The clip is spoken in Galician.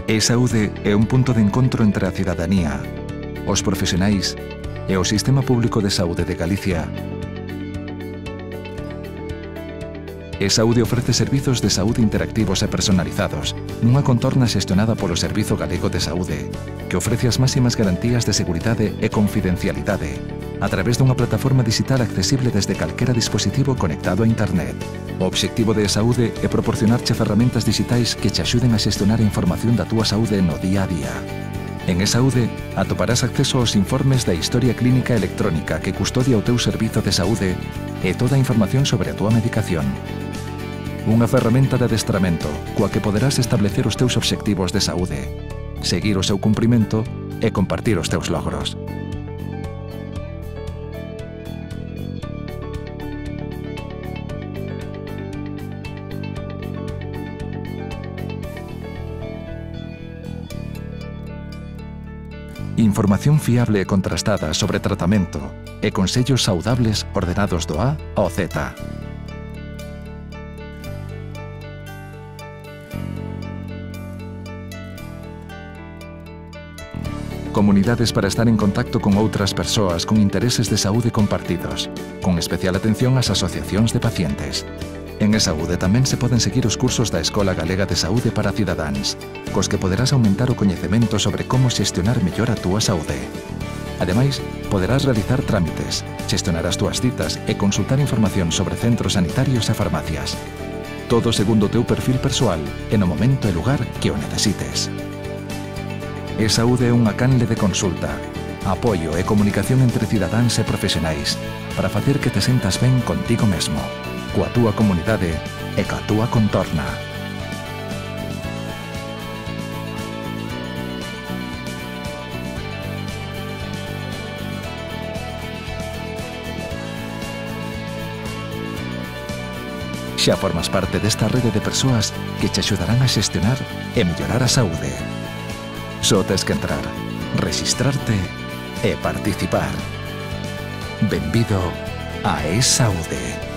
E-Saúde é un punto de encontro entre a cidadanía, os profesionais e o Sistema Público de Saúde de Galicia. E-Saúde ofrece servizos de saúde interactivos e personalizados nunha contorna xestionada polo Servizo Galego de Saúde, que ofrece as máximas garantías de seguridade e confidencialidade a través dunha plataforma digital accesible desde calquera dispositivo conectado a Internet. O obxectivo de E-Saúde é proporcionarche ferramentas digitais que te axuden a xestionar a información da túa saúde no día a día. En E-Saúde atoparás acceso aos informes da historia clínica electrónica que custodia o teu servizo de saúde e toda a información sobre a túa medicación. Unha ferramenta de adestramento coa que poderás establecer os teus obxectivos de saúde, seguir o seu cumprimento e compartir os teus logros. Información fiable e contrastada sobre tratamento e consellos saudables ordenados do A ao Z. Comunidades para estar en contacto con outras persoas con intereses de saúde compartidos, con especial atención ás asociacións de pacientes. En E-Saúde tamén se poden seguir os cursos da Escola Galega de Saúde para Cidadáns, cos que poderás aumentar o coñecemento sobre como xestionar mellor a túa saúde. Ademais, poderás realizar trámites, xestionar as túas citas e consultar información sobre centros sanitarios e farmacias. Todo segundo o teu perfil persoal e no momento e lugar que o necesites. E-Saúde é unha canle de consulta, apoio e comunicación entre cidadáns e profesionais para facer que te sentas ben contigo mesmo, coa túa comunidade e coa túa contorna. Xa formas parte desta rede de persoas que te axudarán a xestionar e mellorar a saúde. Só tes que entrar, rexistrarte e participar. Benvido a E-Saúde.